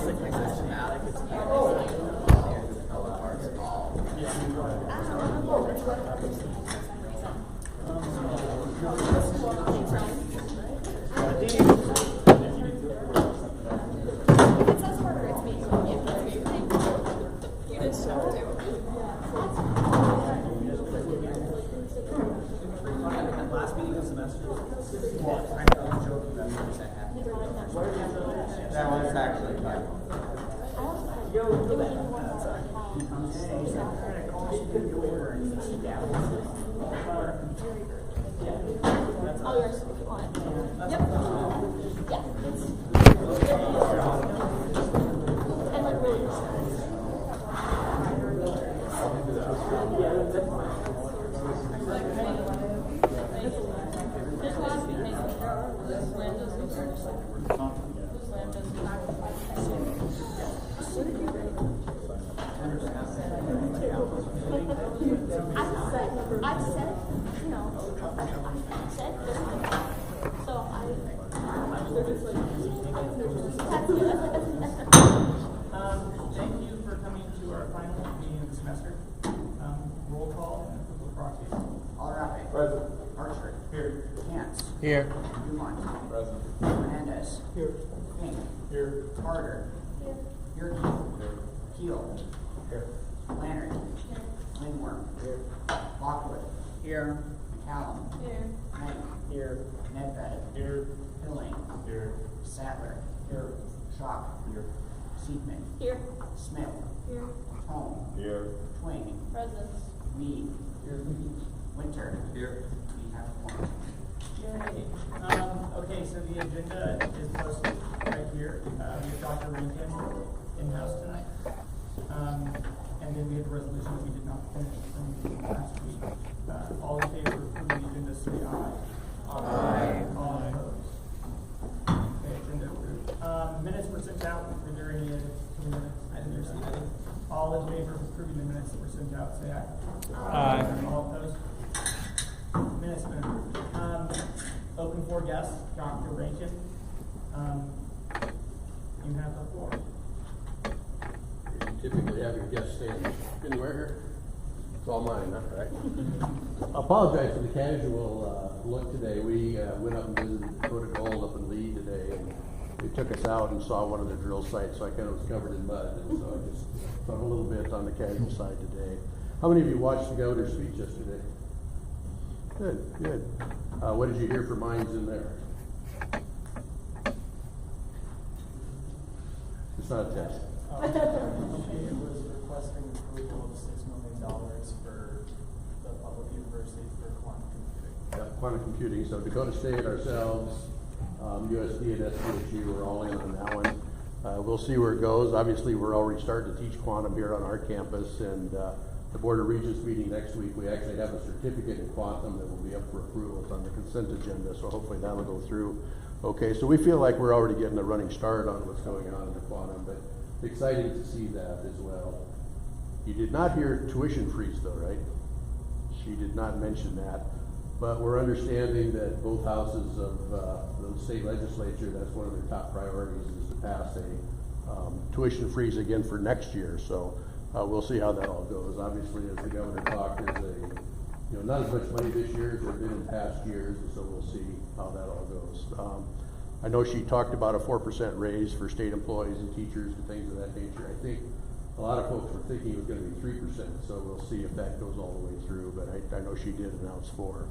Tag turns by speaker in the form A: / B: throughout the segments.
A: classic like systematic. It's last meeting of the semester.
B: That was actually fun.
C: Oh, yours, if you want. Yep. Yeah. And like really. I said, you know, I said this. So
A: Thank you for coming to our final meeting of the semester. Roll call and approval of proxies.
B: All right.
D: Present.
B: Archer.
D: Here.
B: Cantz.
E: Here.
B: Dumont.
D: Present.
B: Hernandez.
D: Here.
B: Pink.
D: Here.
B: Carter.
C: here.
B: Yerke. Keel.
D: Here.
B: Leonard. Lindworm.
D: Here.
B: Lockwood.
A: Here.
B: McCallum.
C: Here.
B: Knight.
A: Here.
B: Nedved.
D: Here.
B: Pilling.
D: Here.
B: Sadler.
D: Here.
B: Schock.
D: Here.
B: Seidman.
C: Here.
B: Smith.
C: Here.
B: Holm.
D: Here.
B: Twain.
C: Presidents.
B: Mead.
D: Here.
B: Winter.
D: Here.
B: We have one.
A: Yay. Okay, so the agenda is posted right here. We have Dr. Rankin in-house tonight. And then we have the resolution that we did not finish from last week. All in favor of approving the agenda, say aye.
E: Aye.
A: All opposed. Okay, agenda approved. Minutes were sent out. Were there any minutes? I didn't see any. All in favor of approving the minutes that were sent out, say aye.
E: Aye.
A: All opposed? Minutes been approved. Open for guests, Dr. Rankin. You have the floor.
F: You typically have your guests stand anywhere here. It's all mine, huh? Right? Apologize for the casual look today. We went up and visited Dakota Gold up in Lee today, and they took us out and saw one of the drill sites, so I kind of was covered in mud, and so I just thought a little bit on the casual side today. How many of you watched the governor's speech yesterday? Good, good. What did you hear for mines in there? It's not a test.
G: It was requesting approval of $6 million for the public university for quantum computing.
F: Yeah, quantum computing. So Dakota State, ourselves, USD and SDSU are all in on that one. We'll see where it goes. Obviously, we're already starting to teach quantum here on our campus, and the Board of Regents meeting next week, we actually have a certificate in quantum that will be up for approval. It's on the consent agenda, so hopefully that'll go through. Okay, so we feel like we're already getting a running start on what's going on in the quantum, but it's exciting to see that as well. You did not hear tuition freeze though, right? She did not mention that, but we're understanding that both houses of the state legislature, that's one of their top priorities, is to pass a tuition freeze again for next year. So we'll see how that all goes. Obviously, as the governor talked, there's not as much money this year as there have been in past years, and so we'll see how that all goes. I know she talked about a 4% raise for state employees and teachers and things of that nature. I think a lot of folks were thinking it was going to be 3%, so we'll see if that goes all the way through, but I know she did announce 4.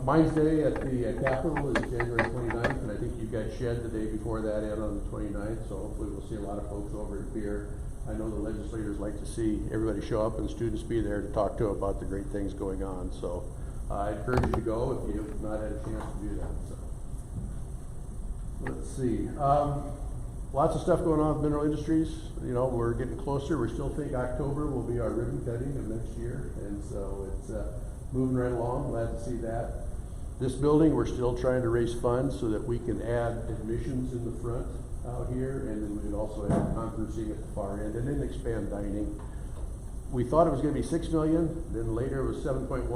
F: Mines Day at the Capitol is January 29th, and I think you got shed the day before that and on the 29th, so hopefully we'll see a lot of folks over at Pier. I know the legislators like to see everybody show up and students be there to talk to about the great things going on, so I encourage you to go if you've not had a chance to do that. So. Let's see. Lots of stuff going on with Mineral Industries. You know, we're getting closer. We still think October will be our ribbon cutting of next year, and so it's moving right along. Glad to see that. This building, we're still trying to raise funds so that we can add admissions in the front out here, and then we can also add conferencing at the far end, and then expand dining. We thought it was going to be $6 million, then later it was 7.1.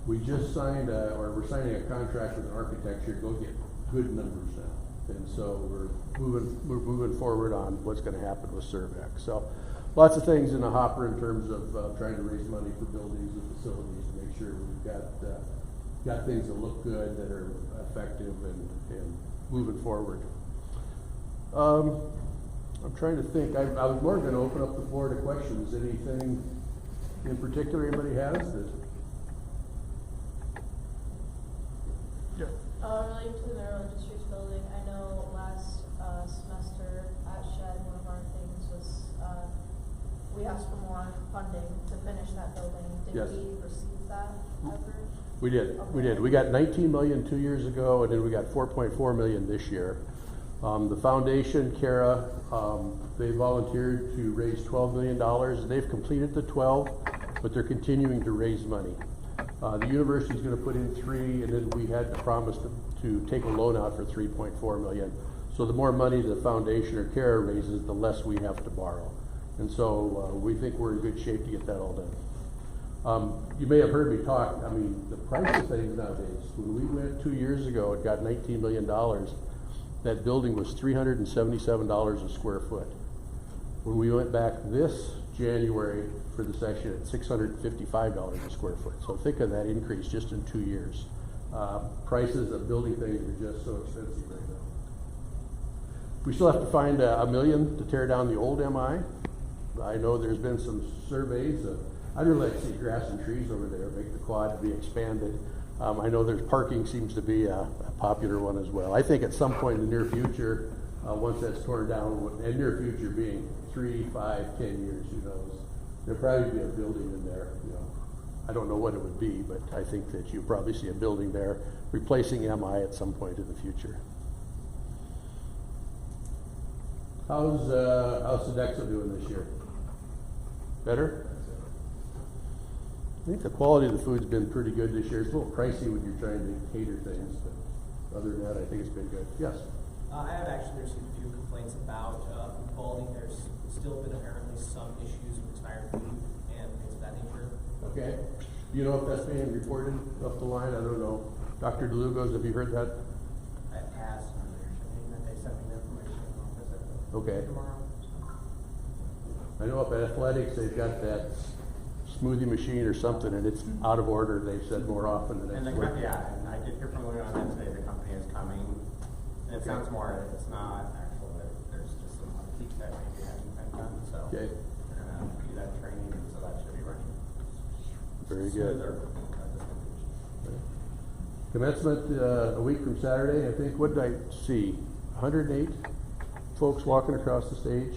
F: We just signed, or we're signing a contract with an architect here to go get good numbers now. And so we're moving forward on what's gonna happen with Cervex. So lots of things in the hopper in terms of trying to raise money for buildings and facilities to make sure we've got things that look good, that are effective and moving forward. I'm trying to think. I was more going to open up the floor to questions. Anything in particular anybody has?
C: Related to the Maryland District's building, I know last semester at SHED, one of our things was, we asked for more funding to finish that building. Did
F: Yes.
C: we receive that ever?
F: We did. We got 19 million 2 years ago, and then we got 4.4 million this year. The foundation, Kara, they volunteered to raise $12 million. They've completed the 12, but they're continuing to raise money. The university's going to put in 3, and then we had to promise to take a loan out for 3.4 million. So the more money the foundation or Kara raises, the less we have to borrow. And so we think we're in good shape to get that all done. You may have heard me talk. I mean, the price of things nowadays. When we went 2 years ago, it got $19 million. That building was $377 a square foot. When we went back this January for the session at $655 a square foot. So think of that increase just in 2 years. Prices of building things are just so expensive right now. We still have to find $1 million to tear down the old MI. I know there's been some surveys. I'd really like to see grass and trees over there, make the quad be expanded. I know there's parking seems to be a popular one as well. I think at some point in the near future, once that's torn down, and near future being 3, 5, 10 years, who knows, there'll probably be a building in there. You know, I don't know what it would be, but I think that you'll probably see a building there replacing MI at some point in the future. How's Sodexo doing this year? Better? I think the quality of the food's been pretty good this year. It's a little pricey when you're trying to cater things, but other than that, I think it's been good. Yes?
G: I have actually received a few complaints about food quality. There's still been apparently some issues with expired food and things of that nature.
F: Okay. Do you know if that's being reported up the line? I don't know. Dr. DeLugos, have you heard that?
G: I asked my leadership team that they sent me the information in the office
F: Okay.
G: tomorrow.
F: I know up at Athletics, they've got that smoothie machine or something, and it's out of order, they've said more often than
E: And the
F: it's
E: company, yeah, and I did hear from Louis on that today, the company is coming. And it sounds more, it's not actual, there's just some upkeep that maybe hasn't been done, so.
F: Okay.
E: We're gonna do that training, and so that should be running.
F: Very good.
E: smoother, this completion.
F: Commencement a week from Saturday, I think. What did I see? 108 folks walking across the stage.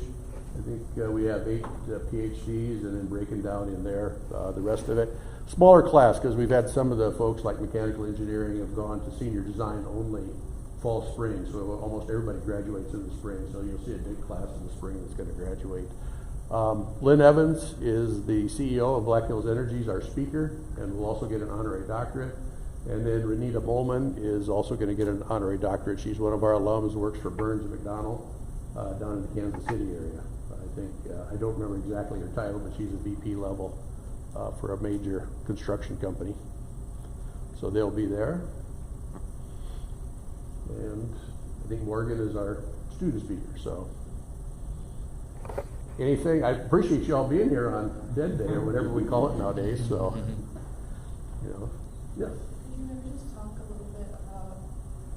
F: I think we have 8 PhDs, and then breaking down in there the rest of it. Smaller class, because we've had some of the folks like mechanical engineering have gone to senior design only fall spring, so almost everybody graduates in the spring, so you'll see a big class in the spring that's going to graduate. Lynn Evans is the CEO of Black Hills Energies, our speaker, and will also get an honorary doctorate. And then Renita Bowman is also going to get an honorary doctorate. She's one of our alums, works for Burns and McDonnell down in the Kansas City area. I think, I don't remember exactly her title, but she's a VP level for a major construction company. So they'll be there. And I think Morgan is our student speaker, so. Anything, I appreciate y'all being here on Dead Day or whatever we call it nowadays, so, you know, yeah.
C: Could you maybe just talk a little bit about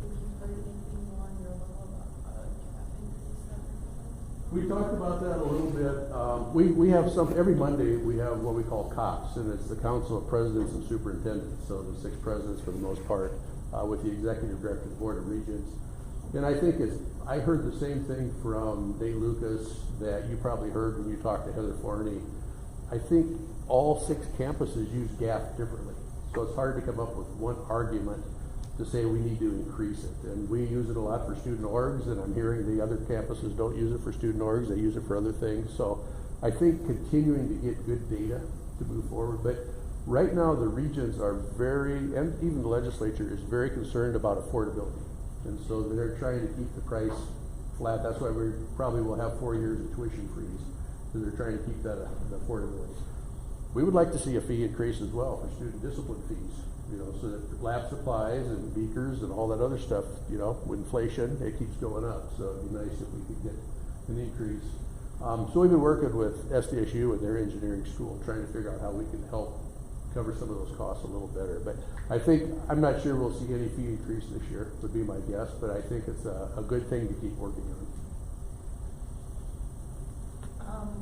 C: if you've heard anything more on your level about cap increase that we're doing?
F: We talked about that a little bit. We have every Monday we have what we call COPS, and it's the Council of Presidents and Superintendents, so the 6 presidents for the most part, with the Executive Director of the Board of Regents. And I think I heard the same thing from Dave Lucas that you probably heard when you talked to Heather Forney. I think all 6 campuses use GAF differently. So it's hard to come up with one argument to say we need to increase it. And we use it a lot for student orgs, and I'm hearing the other campuses don't use it for student orgs, they use it for other things. So I think continuing to get good data to move forward. But right now the regions are and even the legislature is very concerned about affordability. And so they're trying to keep the price flat. That's why we probably will have 4 years of tuition freeze, because they're trying to keep that the affordability. We would like to see a fee increase as well for student discipline fees. you know, so that lab supplies and beakers and all that other stuff, you know, with inflation, it keeps going up. So it'd be nice if we could get an increase. So we've been working with SDSU and their engineering school, trying to figure out how we can help cover some of those costs a little better. But I think, I'm not sure we'll see any fee increase this year, would be my guess, but I think it's a good thing to keep working on.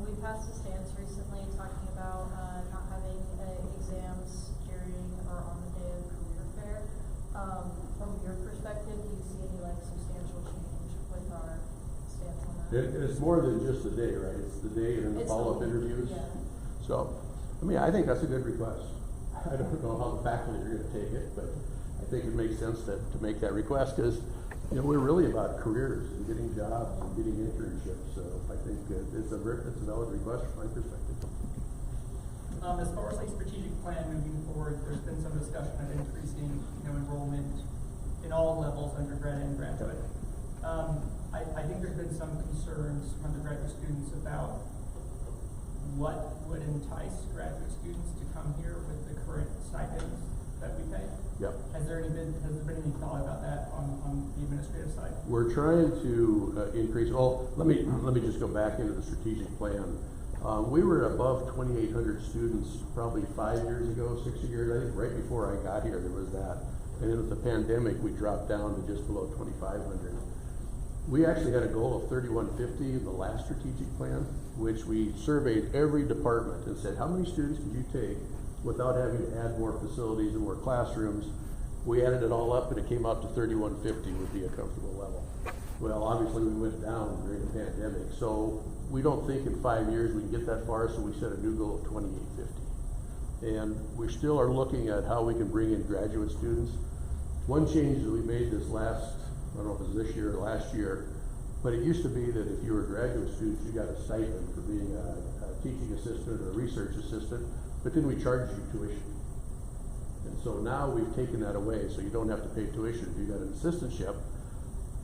C: We passed a stance recently talking about, not having, exams during or on the day of career fair. From your perspective, do you see any like substantial change with our stance on that?
F: It's more than just the day, right? It's the day and then the
C: It's
F: follow-up
C: the-
F: interviews.
C: yeah.
F: So, I mean, I think that's a good request. I don't know how the faculty are gonna take it, but I think it makes sense to make that request, because, you know, we're really about careers and getting jobs and getting internships, so I think it's a valid request from my perspective.
A: As far as like strategic plan moving forward, there's been some discussion of increasing, you know, enrollment in all levels, undergrad and graduate. I think there's been some concerns from undergraduate students about what would entice graduate students to come here with the current stipends that we pay.
F: Yep.
A: Has there been any thought about that on the administrative side?
F: We're trying to increase, let me just go back into the strategic plan. We were above 2,800 students probably 5 years ago, 6 years, I think right before I got here, there was that. And then with the pandemic, we dropped down to just below 2,500. We actually had a goal of 3,150 in the last strategic plan, which we surveyed every department and said, how many students could you take without having to add more facilities and more classrooms? We added it all up and it came out to 3,150 would be a comfortable level. Well, obviously we went down during the pandemic, so we don't think in 5 years we can get that far, so we set a new goal of 2,850. And we still are looking at how we can bring in graduate students. One change that we made this last, I don't know if it was this year or last year, but it used to be that if you were a graduate student, you got a stipend for being a teaching assistant or a research assistant, but then we charged you tuition. And so now we've taken that away, so you don't have to pay tuition if you got an assistantship,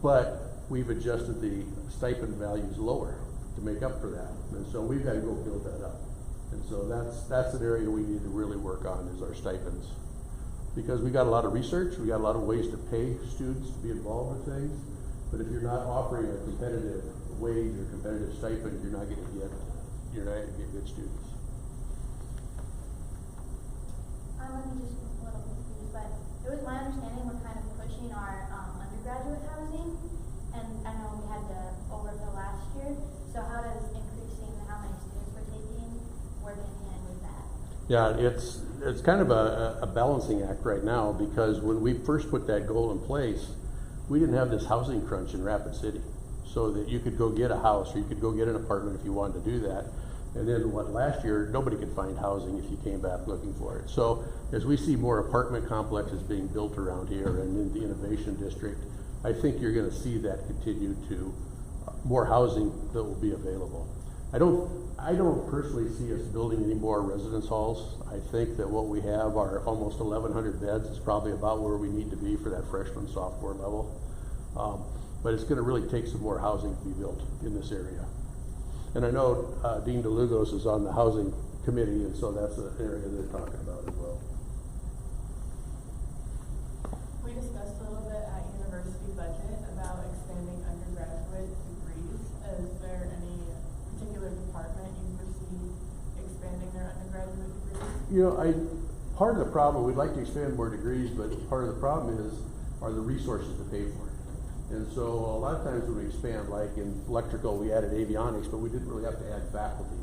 F: but we've adjusted the stipend values lower to make up for that. And so we've got to go build that up. And so that's an area we need to really work on, is our stipends. Because we got a lot of research, we got a lot of ways to pay students to be involved with things, but if you're not offering a competitive wage or competitive stipend, you're not gonna get good students.
D: I'm just a little confused, but it was my understanding we're kind of pushing our undergraduate housing, and I know we had to overfill last year, so how does increasing how many students we're taking work in hand with that?
F: Yeah, it's kind of a balancing act right now, because when we first put that goal in place, we didn't have this housing crunch in Rapid City, so that you could go get a house or you could go get an apartment if you wanted to do that. And then last year, nobody could find housing if you came back looking for it. So as we see more apartment complexes being built around here and in the Innovation District, I think you're gonna see that continue to, more housing that will be available. I don't personally see us building any more residence halls. I think that what we have are almost 1,100 beds. It's probably about where we need to be for that freshman, sophomore level. But it's gonna really take some more housing to be built in this area. And I know Dean DeLugos is on the housing committee, and so that's an area they're talking about as well.
H: We discussed a little bit at university budget about expanding undergraduate degrees. Is there any particular department you foresee expanding their undergraduate degrees?
F: You know, part of the problem, we'd like to expand more degrees, but part of the problem are the resources to pay for it. And so a lot of times when we expand, like in electrical, we added avionics, but we didn't really have to add faculty.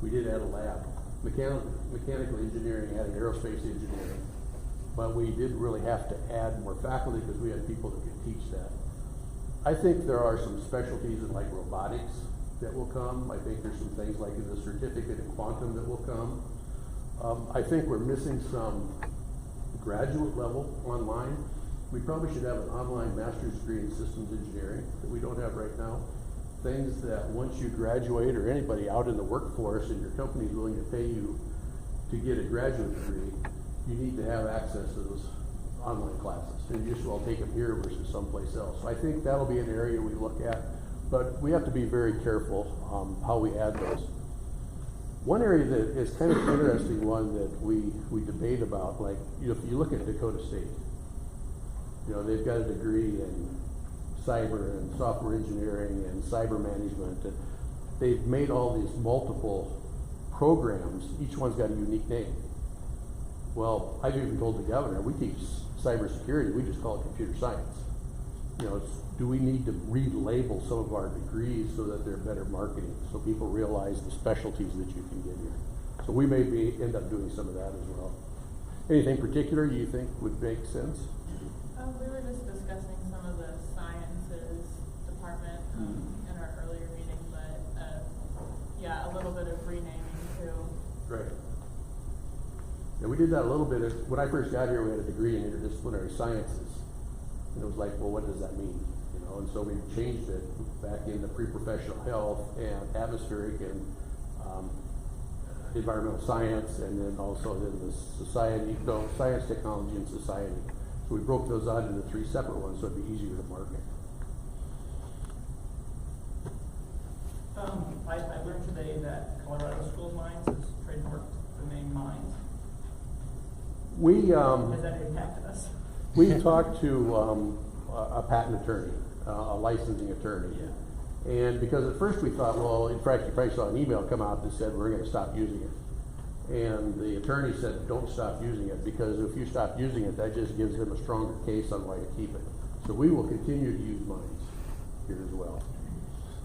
F: We did add a lab. Mechanical engineering added aerospace engineering, but we didn't really have to add more faculty because we had people that could teach that. I think there are some specialties in like robotics that will come. I think there's some things like in the certificate in quantum that will come. I think we're missing some graduate level online. We probably should have an online master's degree in systems engineering that we don't have right now. Things that once you graduate, or anybody out in the workforce and your company is willing to pay you to get a graduate degree, you need to have access to those online classes. And you just well take them here versus someplace else. So I think that'll be an area we look at, but we have to be very careful how we add those. One area that is kind of interesting one that we debate about, like, if you look at Dakota State, they've got a degree in cyber and software engineering and cyber management. And they've made all these multiple programs. Each one's got a unique name. Well, I've even told the governor, we teach cybersecurity, we just call it computer science. Do we need to relabel some of our degrees so that they're better marketing, so people realize the specialties that you can get here? So we may end up doing some of that as well. Anything particular you think would make sense?
H: We were just discussing some of the sciences department in our earlier meeting, but yeah, a little bit of renaming too.
F: Right. Yeah, we did that a little bit. When I first got here, we had a degree in interdisciplinary sciences. And it was like, well, what does that mean? And so we changed it back into pre-professional health and atmospheric and environmental science, and then also in the science, technology, and society. So we broke those out into 3 separate ones so it'd be easier to market.
A: I learned today that Colorado School of Mines has trademarked the name Mines. Has that impacted us?
F: We talked to a patent attorney, a licensing attorney.
A: Yeah.
F: And because at first we thought, well, in fact, you probably saw an email come out that said we're going to stop using it. And the attorney said, don't stop using it, because if you stop using it, that just gives them a stronger case on why to keep it. So we will continue to use Mines here as well.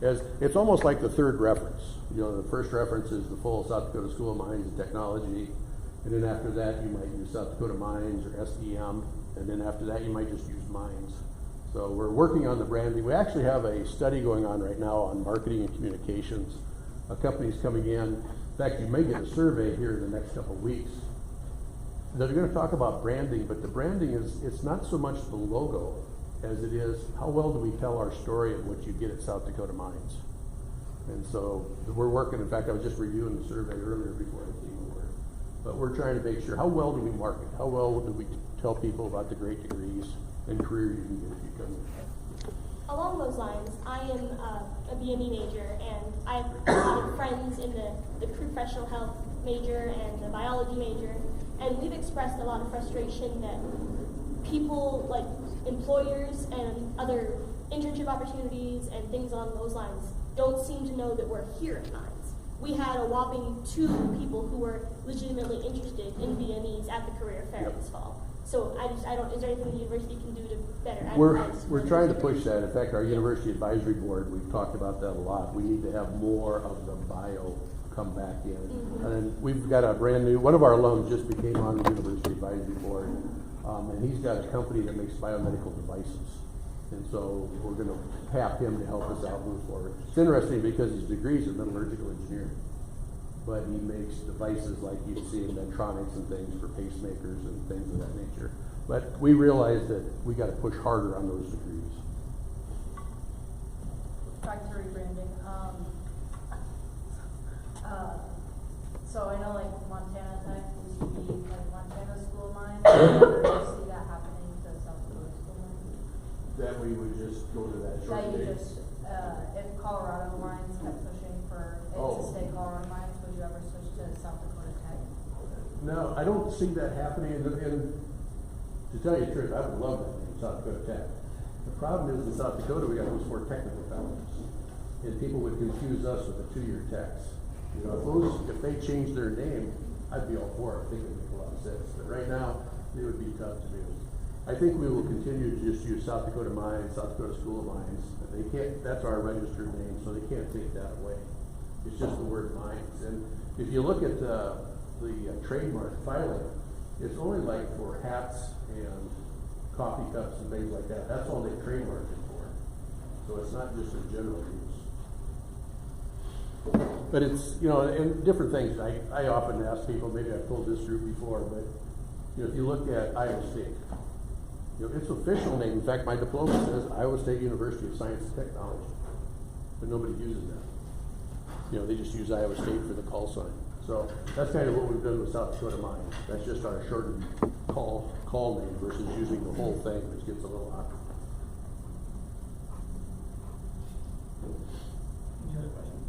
F: It's almost like the third reference. The first reference is the full South Dakota School of Mines and Technology. And then after that, you might use South Dakota Mines or SDM. And then after that, you might just use Mines. So we're working on the branding. We actually have a study going on right now on marketing and communications. A company's coming in. In fact, you may get a survey here in the next couple of weeks. They're going to talk about branding, but the branding it's not so much the logo as it is how well do we tell our story of what you get at South Dakota Mines. And so we're working. In fact, I was just reviewing the survey earlier before I came over. But we're trying to make sure, how well do we market? How well do we tell people about the great degrees and career you can get if you come here?
I: Along those lines, I am a BME major, and I have a lot of friends in the professional health major and the biology major, and we've expressed a lot of frustration that people, like employers and other internship opportunities and things along those lines, don't seem to know that we're here at Mines. We had a whopping 2 people who were legitimately interested in BMEs at the career fair this fall. So I don't, is there anything the university can do to better advertise?
F: We're trying to push that. In fact, our university advisory board, we've talked about that a lot. We need to have more of the bio come back in. And then we've got a brand new, one of our alums just became on the university advisory board, and he's got a company that makes biomedical devices. And so we're going to tap him to help us out move forward. It's interesting because his degree is in metallurgical engineering, but he makes devices like you see in Medtronics and things for pacemakers and things of that nature. But we realize that we got to push harder on those degrees.
C: Back to rebranding. So I know like Montana Tech used to be like Montana School of Mines. Do you see that happening to South Dakota School of Mines?
F: That we would just go to that short
C: That you
F: name.
C: just, if Colorado Mines kept pushing for it to stay Colorado Mines, would you ever switch to South Dakota Tech?
F: No, I don't see that happening. And to tell you the truth, I would love that in South Dakota Tech. The problem is in South Dakota, we got those 4 technical colleges. And people would confuse us with the 2-year techs. If they change their name, I'd be all for it. I think it would make a lot of sense. But right now, it would be tough to do. I think we will continue to just use South Dakota Mines, South Dakota School of Mines. They can't, that's our registered name, so they can't take that away. It's just the word mines. And if you look at the trademark filing, it's only like for hats and coffee cups and things like that. That's all they trademarked it for. So it's not just a general use. But it's, and different things. I often ask people, maybe I've told this group before, but if you look at Iowa State, its official name, in fact, my diploma says Iowa State University of Science and Technology, but nobody uses that. They just use Iowa State for the call sign. So that's kind of what we've done with South Dakota Mines. That's just our shortened call name versus using the whole thing, which gets a little awkward.
A: Any other questions?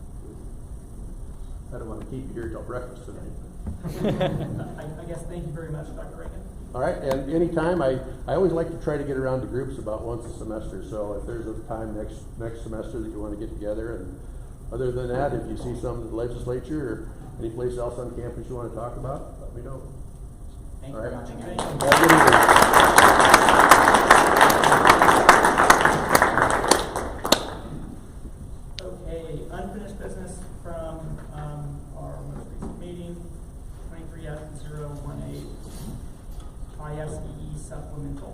F: I don't want to keep you here till breakfast tonight.
A: I guess, thank you very much, Dr. Rankin.
F: All right, and anytime, I always like to try to get around to groups about once a semester, so if there's a time next semester that you want to get together, and other than that, if you see some of the legislature or any place else on campus you want to talk about, let me know.
B: Thank you
F: All
B: very
F: right.
B: much again.
A: Thank you.
F: Have a good evening.
A: Okay, unfinished business from our most recent meeting, 23F018, ISEE supplemental.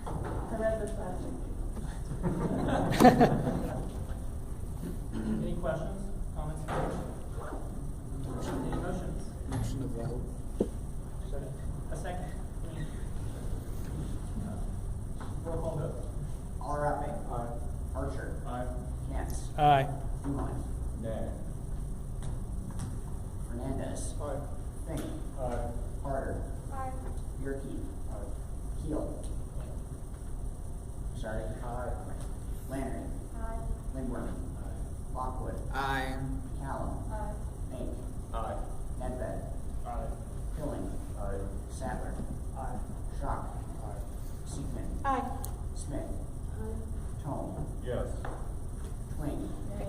H: I read this last week.
A: Any questions, comments? Any motions?
G: Motion to vote.
A: A second? Any? Roll call vote.
B: Allerappe.
G: Aye.
B: Archer.
A: Aye.
B: Kent.
G: Aye.
B: Dumont.
G: Nay.
B: Fernandez.
G: Aye.
B: Fink.
G: Aye.
B: Harder.
D: Aye.
B: Yerke.
G: Aye.
B: Keel. Sorry.
G: Aye.
B: Lannery.
D: Aye.
B: Lindworm. Lockwood.
G: Aye.
B: Callum.
D: Aye.
B: Mink.
G: Aye.
B: Nedved.
G: Aye.
B: Pilling.
G: Aye.
B: Sadler.
G: Aye.
B: Schock.
G: Aye.
B: Seekman.
I: Aye.
B: Smith. Tome.
G: Yes.
B: Twing.
C: Nay.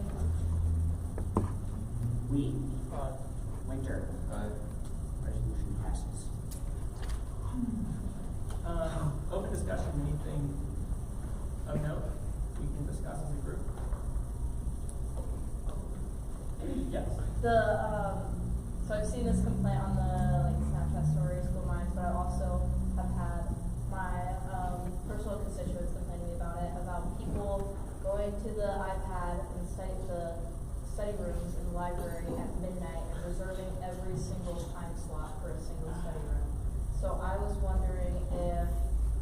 B: Wee.
G: Aye.
B: Winter.
G: Aye.
B: Resolution passes.
A: Open discussion, anything of note we can discuss as a group? Yes.
C: So I've seen this complaint on the Snapchat stories, School Minds, but I also have had my personal constituents complaining about it, about people going to the iPad and the study rooms in the library at midnight and reserving every single time slot for a single study room. So I was wondering if,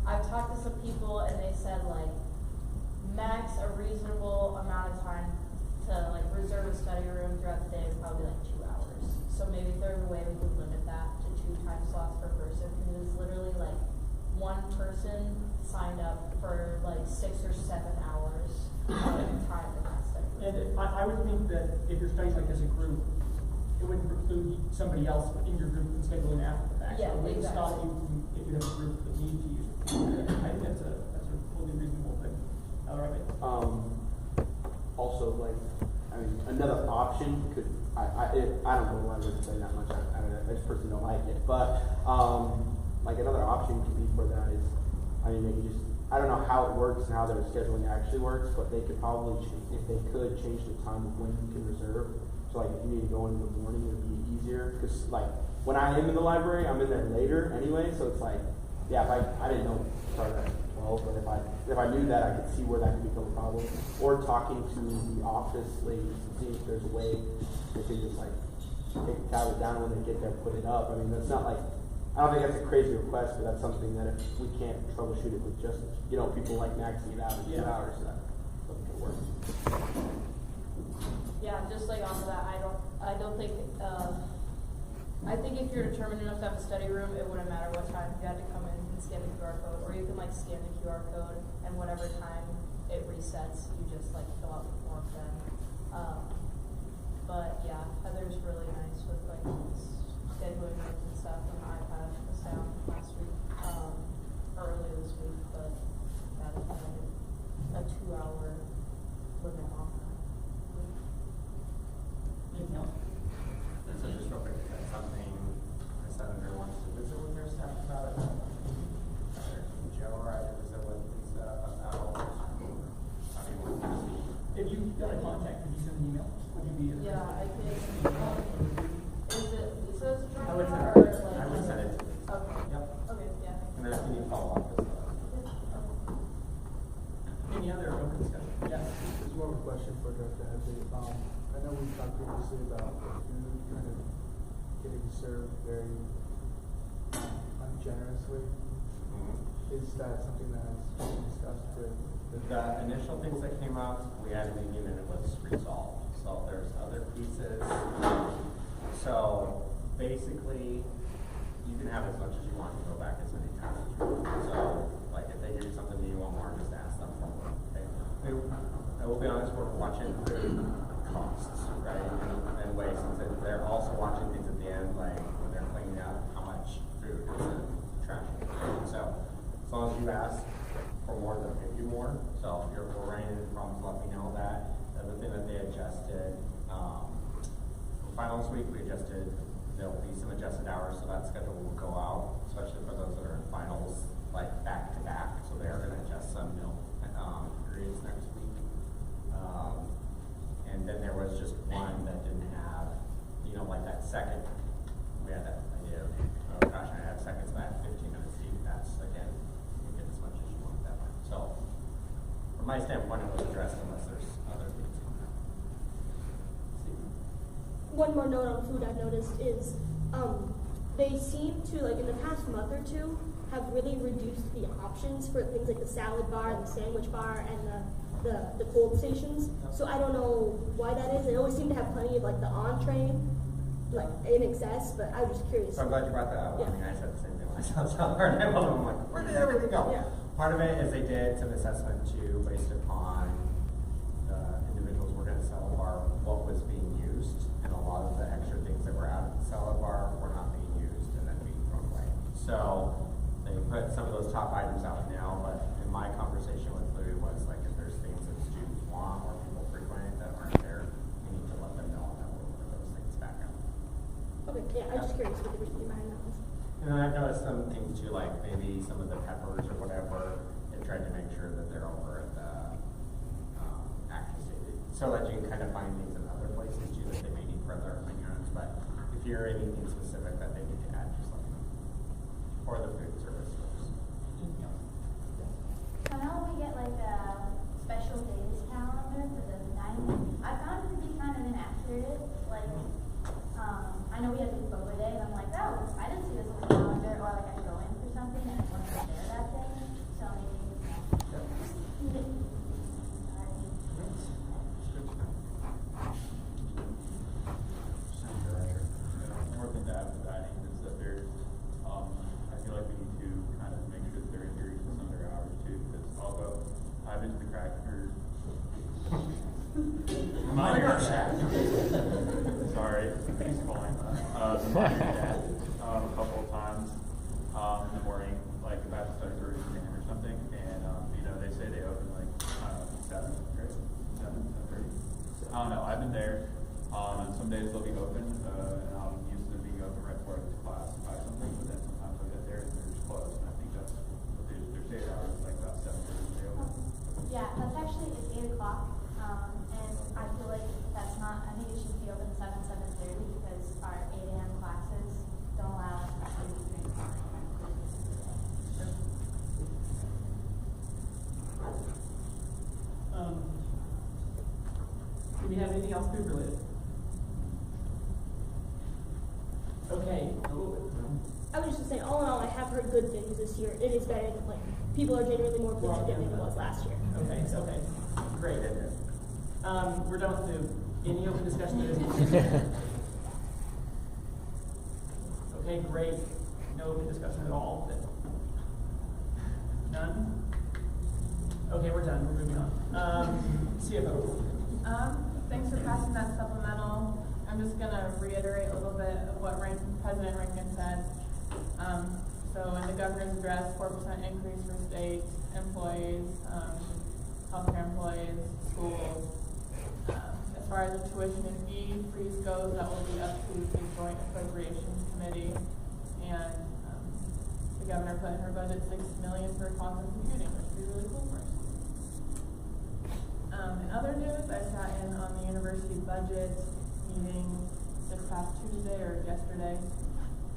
C: I've talked to some people and they said max a reasonable amount of time to reserve a study room throughout the day is probably 2 hours. So maybe if there's a way we could limit that to 2 time slots per person, because it was literally one person signed up for 6 or 7 hours of time in that study room.
A: And I would think that if you're studying as a group, it wouldn't preclude somebody else in your group from scheduling after the fact.
C: Yeah,
A: So it wouldn't
C: exactly.
A: stop you if you have a group that need to use it. I think that's a totally reasonable thing. All right.
E: Also, another option could, I don't know why I would say that much, I just personally don't like it, but, another option could be for that is, they could just, I don't know how it works and how their scheduling actually works, but they could probably, if they could, change the time of when you can reserve. So if you need to go in the morning, it would be easier, because when I am in the library, I'm in there later anyway, so it's yeah, if I didn't know start at 12, but if I knew that, I could see where that could become a problem. Or talking to the office ladies to see if there's a way they could just take the tablet down when they get there, put it up. That's not I don't think that's a crazy request, but that's something that if we can't troubleshoot it with just, people maxing it out in 2 hours, that something could work.
C: Yeah, just off of that, I don't think, I think if you're determined enough to have a study room, it wouldn't matter what time. You had to come in and scan the QR code, or you can scan the QR code, and whatever time it resets, you just fill out the form then. But yeah, Heather's really nice with scheduling rooms and stuff on the iPad. I was down last week, early this week, but that is a 2-hour limit on that.
A: Anything else?
E: So just real quick, that's something the senator wants to visit with their staff about it. Joe or I to visit with Lisa about.
A: If you got a contact, could you send an email? Would you be?
C: Yeah, I can. Is it Lisa's job?
E: I would send
C: or,
E: it. I would send it to you.
C: Okay.
E: Yep.
C: Okay, yeah.
E: And then if you need follow up, just
A: Any other open discussion? Yes.
G: There's more of a question for Director Headley. I know we talked previously about food kind of getting served very ungenerously. Is that something that has been discussed with
E: The initial things that came out, we had a meeting and it was resolved. So there's other pieces. So basically, you can have as much as you want. You go back as many times as you want. So if they give you something and you want more,
J: long as you ask for more, they'll give you more. So if you're running into problems, let me know that. The other thing that they adjusted, for finals week, we adjusted, there'll be some adjusted hours, so that schedule will go out, especially for those that are in finals, like back to back. So they are gonna adjust some periods next week. And then there was just one that didn't have, like that second, we had that idea of, oh gosh, I have seconds, so I have 15 minutes to eat. That's, again, you get as much as you want that one. So, from my standpoint, it was addressed unless there's other things on that.
I: One more note on food I've noticed is they seem to, like in the past month or two, have really reduced the options for things like the salad bar and the sandwich bar and the cold stations. So I don't know why that is. They always seem to have plenty of like the entree, like in excess, but I was just curious.
J: So I'm glad you brought that up.
I: Yeah.
J: I mean, I said the same thing when I saw salad bar, and I'm like, where did everything go?
I: Yeah.
J: Part of it is they did some assessment too, based upon the individuals were going to salad bar, what was being used, and a lot of the extra things that were out of the salad bar were not being used and then being thrown away. So they put some of those top items out now, but in my conversation with Louie was like, if there's things that students want or people frequent that aren't there, we need to let them know, and then we'll put those things back out.
I: Okay, yeah, I was just curious what the reasoning behind that was.
J: And then I've noticed some things too, like maybe some of the peppers or whatever, they tried to make sure that they're over at the actual state. So that you can kind of find things in other places too that they may need further opinions. But if you're anything specific that they need to add, just let me know. Or the food service folks.
D: So now we get like a special days calendar for the 9th. I found it to be kind of inaccurate. Like, I know we had the Boba Day, and I'm like, oh, I didn't see this on the calendar, or like I go in for something and it wasn't there that day. So maybe.
K: More thing to add to that is that there's, I feel like we need to kind of make sure that they're adhering to some of their hours too, because although I've been to the cracker. Remind your dad. Sorry, he's calling. Remind your dad a couple of times in the morning, like if I have to study for an exam or something, and they say they open like 7, right? 7:30. I don't know. I've been there. And some days they'll be open, and I'm used to being open right before I get to class and buy something, but then sometimes I'll get there and they're just closed, and I think that's what their state hours is like about 7:30 they open.
D: Yeah, that's actually at 8 o'clock, and I feel like that's not, I think it should be open 7:30 because our 8 a.m. classes don't allow us to do drinks.
A: Do we have anything else food related? Okay.
I: I was just gonna say, all in all, I have heard good things this year. It is better than, like, people are genuinely more appreciative than it was last year.
A: Okay, okay. Great. We're done with food. Any open discussion? Okay, great. No open discussion at all. None? Okay, we're done. We're moving on. CFO.
H: Thanks for passing that supplemental. I'm just gonna reiterate a little bit of what President Rankin said. So in the governor's address, 4% increase for state employees, healthcare employees, schools. As far as the tuition and fee freeze goes, that will be up to the Joint Appropriations Committee. And the governor put in her budget $6 million for quantum computing, which would be really cool for us. In other news, I sat in on the university budget meeting this past Tuesday or yesterday,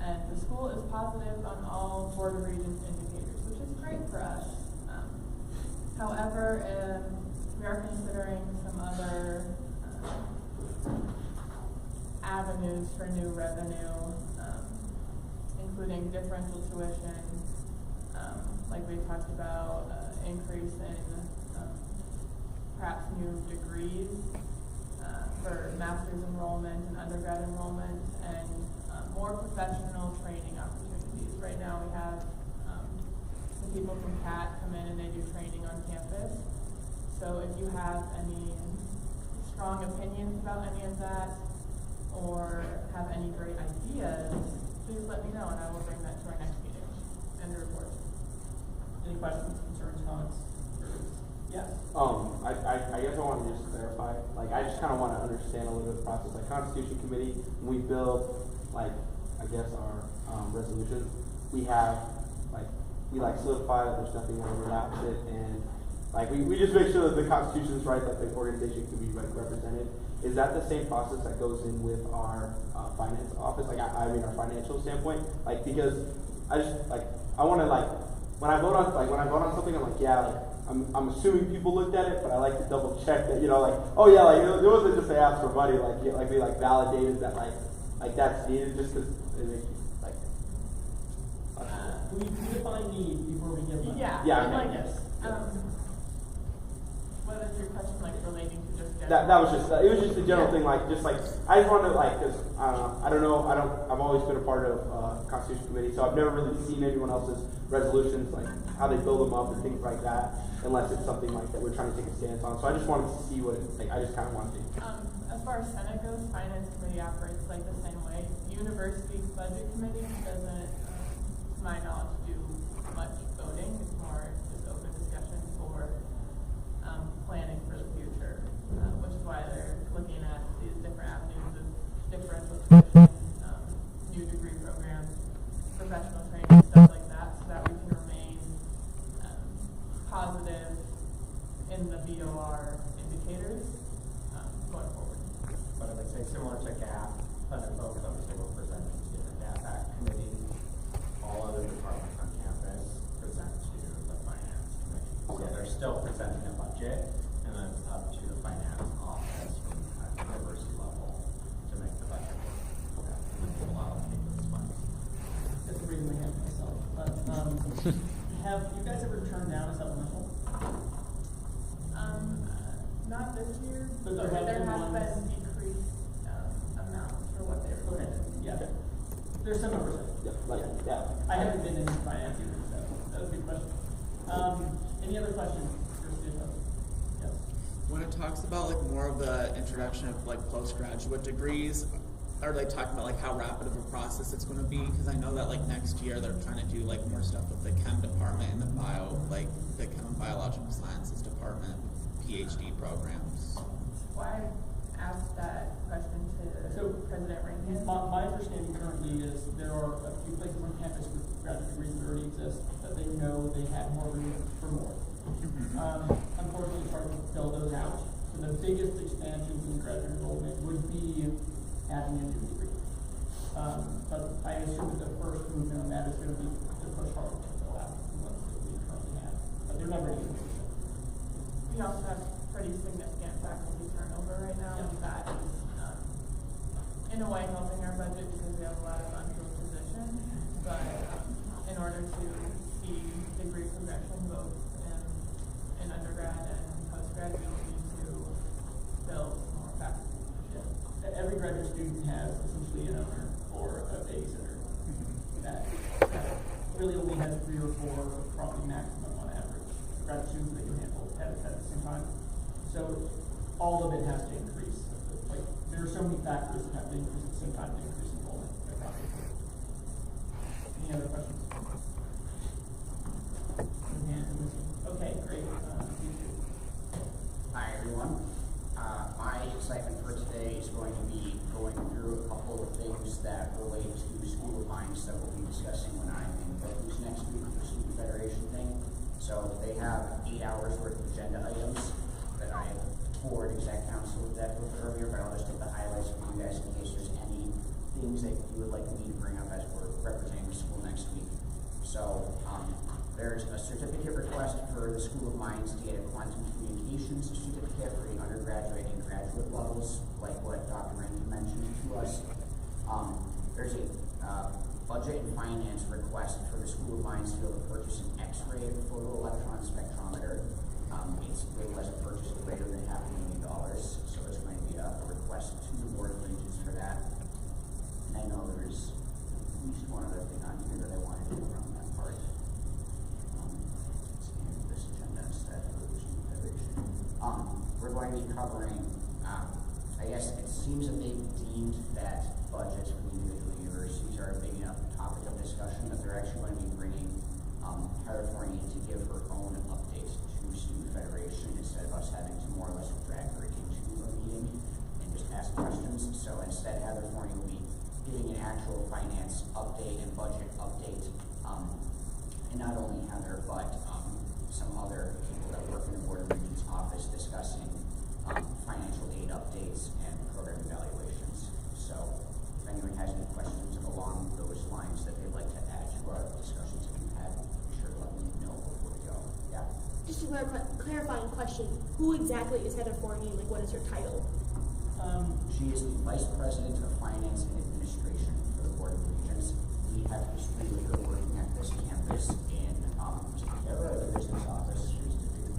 H: and the school is positive on all Board of Regents indicators, which is great for us. However, we are considering some other avenues for new revenue, including differential tuition, like we talked about, increase in perhaps new degrees for master's enrollment and undergrad enrollment, and more professional training opportunities. Right now we have some people from CAT come in and they do training on campus. So if you have any strong opinions about any of that or have any great ideas, please let me know and I will bring that to our next meeting and report.
A: Any questions, concerns, comments? Yes?
E: I guess I want to just clarify, like, I just kind of want to understand a little bit of the process. Like, Constitution Committee, when we build, like, I guess our, resolutions, we have, like, we like solidify that there's nothing that overlaps it, and, like, we just make sure that the Constitution is right, that the organization can be, like, represented. Is that the same process that goes in with our, finance office? Like, I mean, our financial standpoint? Like, because I just, like, I want to, like, when I vote on something, I'm like, yeah, like, I'm assuming people looked at it, but I like to double check that, you know, like, oh yeah, like, it wasn't just they asked for money, like, we like validated that, like that's needed, just because it makes you, like,
A: We define need before we give money.
H: Yeah.
E: Yeah,
H: and,
E: okay.
H: like,
A: Yes.
H: what is your question, like, relating to just
E: that was just, it was just a general thing, like, just like, I just wanted to, like, cause, I've always been a part of, Constitution Committee, so I've never really seen anyone else's resolutions, like, how they build them up and things like that, unless it's something like that we're trying to take a stance on, so I just wanted to see what it, like, I just kind of wanted to.
H: As far as Senate goes, Finance Committee operates like the same way. University Budget Committee doesn't, to my knowledge, do much voting. It's more just open discussion for planning for the future, which is why they're looking at these different avenues of differential tuition, new degree programs, professional training, stuff like that, so that we can remain positive in the VOR indicators going forward.
J: But I would say similar to GAP, other folks obviously will present to the GAP Act Committee. All other departments on campus present to the Finance Committee. So they're still presenting a budget, and then it's up to the finance office from at the university level to make the budget work. And they will allocate those funds.
A: Just raising my hand myself, but, have you guys ever turned down a supplemental?
H: Not this year,
A: But
H: but
A: there have
H: there
A: been
H: has
A: ones-
H: been decreased amounts for what they were
A: Okay,
H: planning.
A: yeah. There's some oversight.
E: Yeah, like, yeah.
A: I haven't been in finance either, so that was a good question. Any other questions for Steve? Yes.
L: When it talks about like more of the introduction of like postgraduate degrees, are they talking about like how rapid of a process it's going to be? Because I know that like next year they're trying to do like more stuff with the chem department and the chem and biological sciences department, PhD programs.
H: Why ask that question to President Rankin?
A: My understanding currently is there are a few places on campus with graduate degrees that already exist, but they know they have more room for more. Unfortunately, it's hard to fill those out. So the biggest expansions in graduate enrollment would be adding a new degree. But I assume that the first movement on that is going to be to push harder to fill out the ones that we currently have. But they're never going to be.
H: We also have pretty significant faculty turnover right now, and that is, in a way, helping our budget because we have a lot of unfilled positions. But in order to see degree progression both in undergrad and postgrad, we need to fill more faculty.
A: Yeah. Every graduate student has essentially an owner or a babysitter that really only has 3 or 4, probably maximum on average, graduate students they can handle at the same time. So all of it has to increase. Like there are so many factors that have to increase at the same time to increase enrollment. Any other questions? Okay, great.
B: Hi, everyone. My excitement for today is going to be going through a couple of things that relate to School of Mines that we'll be discussing when I'm in Brooklyn next week for the Student Federation thing. So they have 8 hours worth of agenda items that I poured exec council that with earlier, but I'll just take the highlights for you guys in case there's any things that you would like me to bring up as we're representing the school next week. So there's a certificate request for the School of Mines to get a quantum communications certificate for the undergraduate and graduate levels, like what Dr. Rankin mentioned to us. There's a budget and finance request for the School of Mines to be able to purchase an X-ray photoelectron spectrometer. It's labeled as a purchase of greater than $500,000, so there's going to be a request to the Board of Regents for that. And I know there's at least one other thing on here that I wanted to do around that part. This agenda instead for the Student Federation. We're going to be covering, I guess it seems that they've deemed that budgets for the individual universities are a big enough topic of discussion that they're actually going to be bringing Heather Fournier to give her evaluations, so instead Heather Forney will be giving an actual finance update and budget update. And not only Heather, but some other people that work in the Board of Regents office discussing financial aid updates and program evaluations. So if anyone has any questions along those lines that they'd like to add to our discussions that we've had, be sure to let me know before we go. Yeah.
I: Just a clarifying question, who exactly is Heather Forney, like what is her title?
B: She is the Vice President of Finance and Administration for the Board of Regents. We have history with her working at this campus in the business office. She's the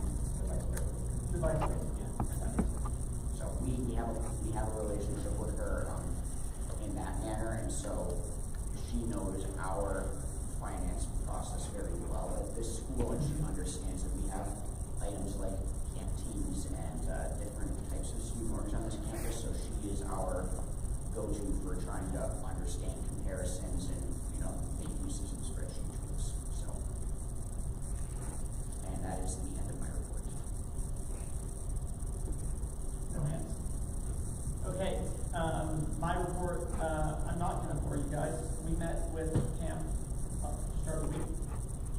B: Vice President.
A: The Vice President, yeah.
B: So we have a relationship with her in that manner, and so she knows our finance process very well at this school, and she understands that we have items like canteens and different types of student workers on this campus. So she is our go-to for trying to understand comparisons and make uses of spreadsheet tools. So, and that is the end of my report.
A: No hands. Okay, my report, I'm not gonna bore you guys. We met with Cam, start of the week.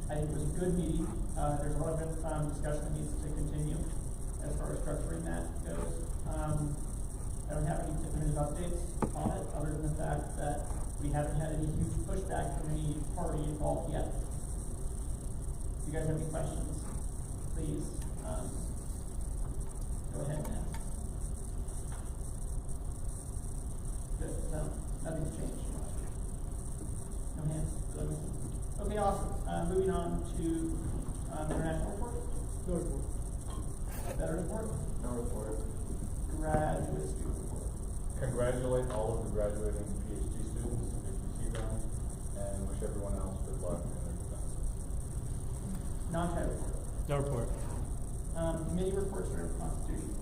A: I think it was a good meeting. There's a lot of discussion that needs to continue as far as structuring that goes. I don't have any definitive updates on it, other than the fact that we haven't had any huge pushback from any party involved yet. If you guys have any questions, please, go ahead now. Good, no, nothing's changed. No hands, good. Okay, awesome. Moving on to international report.
G: No report.
A: Better report.
K: No report.
A: Graduate student report.
K: Congratulate all of the graduating PhD students if you see them, and wish everyone else good luck in their defense.
A: Non-title report.
G: No report.
A: Committee reports for Constitution.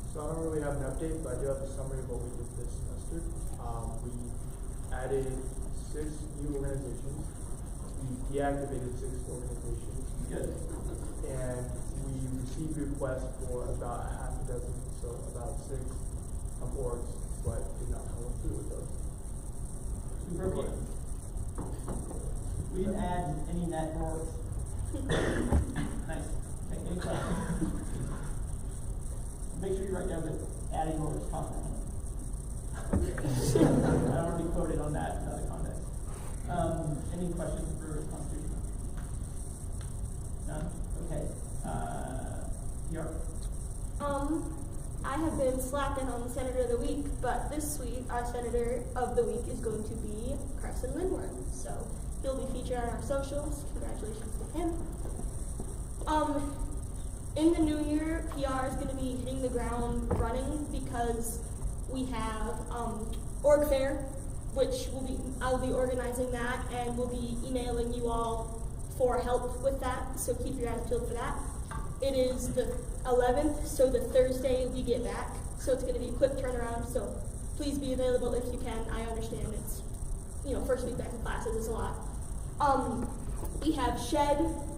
M: So I don't really have an update, but I do have a summary of what we did this semester. We added 6 new organizations. We deactivated 6 organizations.
A: Good.
M: And we received requests for about a half a dozen, so about 6 orgs, but did not follow through with those.
A: Super good. We didn't add any net orgs. Nice. Okay, any questions? Make sure you write down that adding orgs confidently. I already quoted on that in other context. Any questions for Constitution? None? Okay. PR.
I: I have been slacking on the Senator of the Week, but this week our Senator of the Week is going to be Carson Lindworm. So he'll be featured on our socials. Congratulations to him. In the new year, PR is going to be hitting the ground running because we have org fair, which I'll be organizing that, and we'll be emailing you all for help with that. So keep your eyes peeled for that. It is the 11th, so the Thursday we get back. So it's going to be a quick turnaround. So please be available if you can. I understand it's first week back in classes is a lot. We have Shed,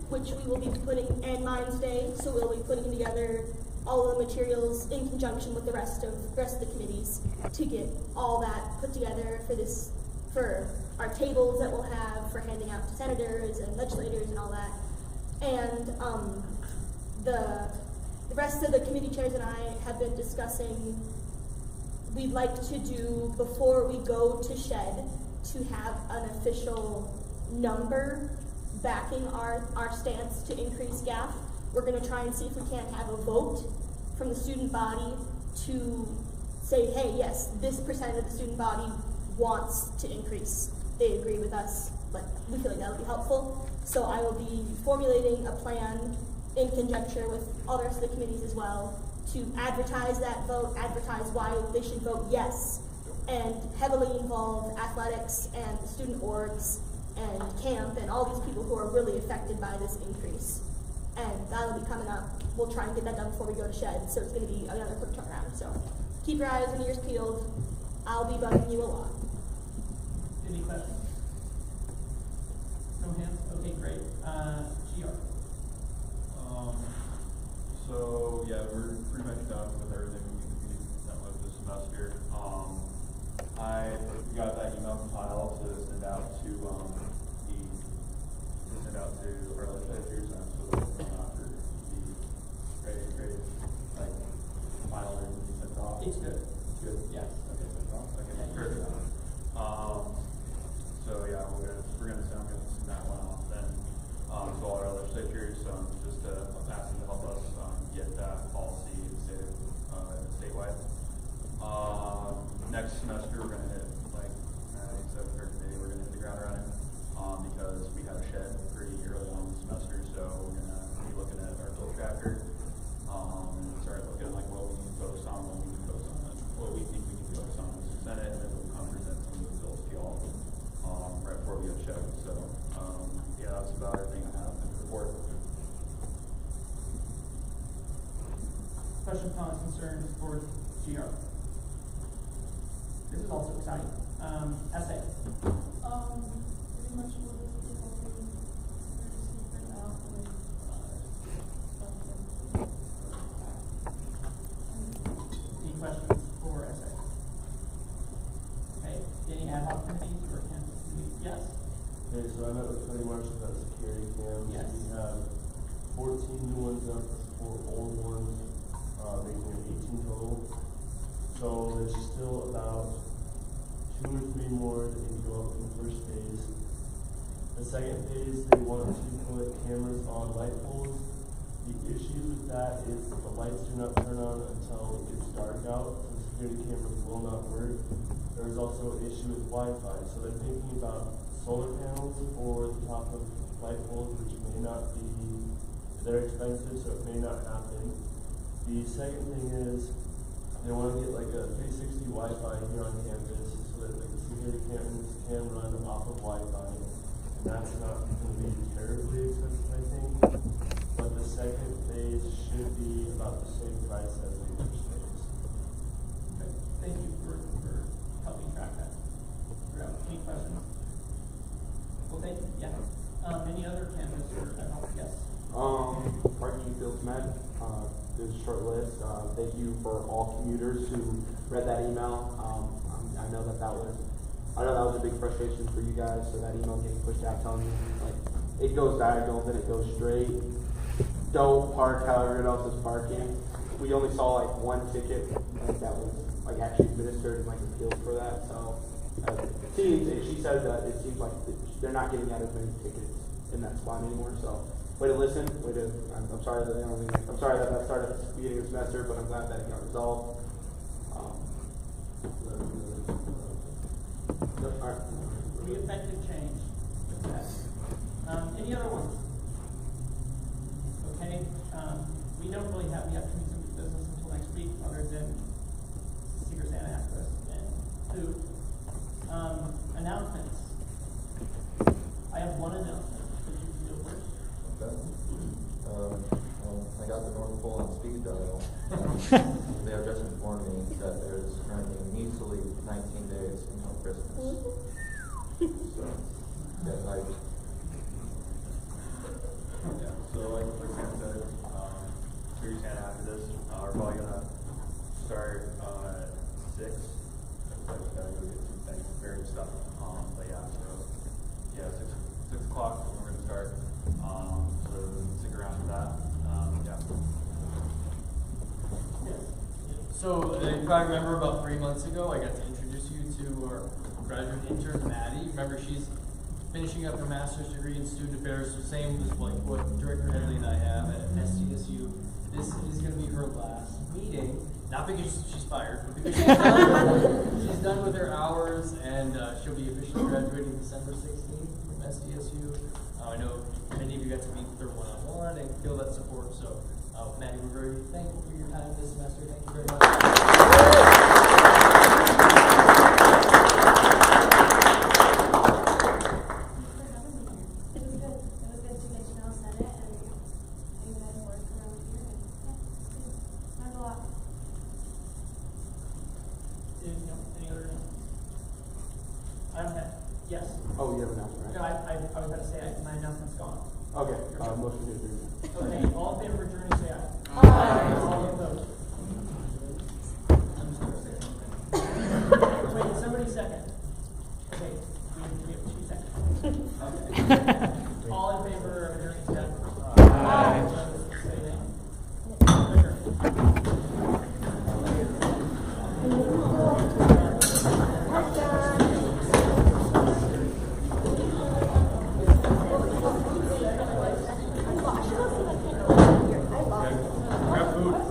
I: which we will be putting, and Minds Day, so we'll be putting together all the materials in conjunction with the rest of the committees to get all that put together for our tables that we'll have for handing out to senators and legislators and all that. And the rest of the committee chairs and I have been discussing we'd like to do, before we go to Shed, to have an official number backing our stance to increase GAF. We're going to try and see if we can't have a vote from the student body to say, hey, yes, this percent of the student body wants to increase. They agree with us, but we feel like that would be helpful. So I will be formulating a plan in conjunction with all the rest of the committees as well to advertise that vote, advertise why they should vote yes, and heavily involve athletics and student orgs and camp and all these people who are really affected by this increase. And that'll be coming up. We'll try and get that done before we go to Shed, so it's going to be another quick turnaround. So keep your eyes and ears peeled. I'll be bugging you a lot.
A: Any questions? No hands? Okay, great. GR.
K: So yeah, we're pretty much done with everything we can be done with this semester.
A: questions, comments, concerns for GR? This is also exciting. Essay.
H: Pretty much what is the whole thing we're just figuring out with, stuff
A: Any questions for essay? Okay, any ad hoc committees or campus committees? Yes?
N: Okay, so I met with Cody Marshall about security cams.
A: Yes.
N: We have 14 new ones up, 4 old ones, making it 18 total. So there's still about 2 or 3 more that need to go up in the first phase. The second phase, they want to put cameras on light poles. The issue with that is that the lights do not turn on until it gets dark out, so the security cameras will not work. There's also an issue with Wi-Fi, so they're thinking about solar panels for the top of light poles, which may not be, they're expensive, so it may not happen. The second thing is, they want to get like a 360 Wi-Fi here on campus, so that like the security cameras can run off of Wi-Fi, and that's not going to be terribly expensive, I think. But the second phase should be about the same price as the first phase.
A: Okay, thank you for helping track that throughout. Any questions? Well, thank you. Yeah. Any other campus or ad hoc? Yes.
E: Parking Fields Med, there's a short list. Thank you for all commuters who read that email. I know that was a big frustration for you guys, so that email getting pushed out telling you, like, it goes diagonal, then it goes straight. Don't park how everyone else is parking. We only saw like 1 ticket that was like actually administered and like appealed for that. So it seems, and she said that it seems like they're not getting out as many tickets in that spot anymore. So way to listen. I'm sorry that that started at the beginning of the semester, but I'm glad that it got resolved.
A: We effective change with that. Any other ones? Okay. We have to do some business until next week, other than Secret Santa after us and food. Announcements. I have one announcement. Could you go first?
O: Okay. I got the North Pole on speed dial. They have just informed me that there's currently measly 19 days until Christmas. So, get hyped.
K: Yeah, so like Sam said, Secret Santa after this, we're probably gonna start at 6. Like, gotta go get some things, prepared stuff. But yeah, so yeah, 6 o'clock is when we're gonna start. So stick around for that. Yeah.
P: So if I remember about 3 months ago, I got to introduce you to our graduate intern, Maddie. Remember, she's finishing up her master's degree in student affairs, so same as like what Director Headley and I have at SDSU. This is going to be her last meeting, not because she's fired, but because she's done with her hours, and she'll be officially graduating December 16th from SDSU. I know many of you got to meet with her one-on-one and feel that support, so Maddie, we're very thankful for your time this semester. Thank you very much.
A: Yes.
E: Oh, you have an announcement, right?
A: No, I was about to say my announcement's gone.
E: Okay. Motion to adjourn.
A: Okay, all in favor of adjourning?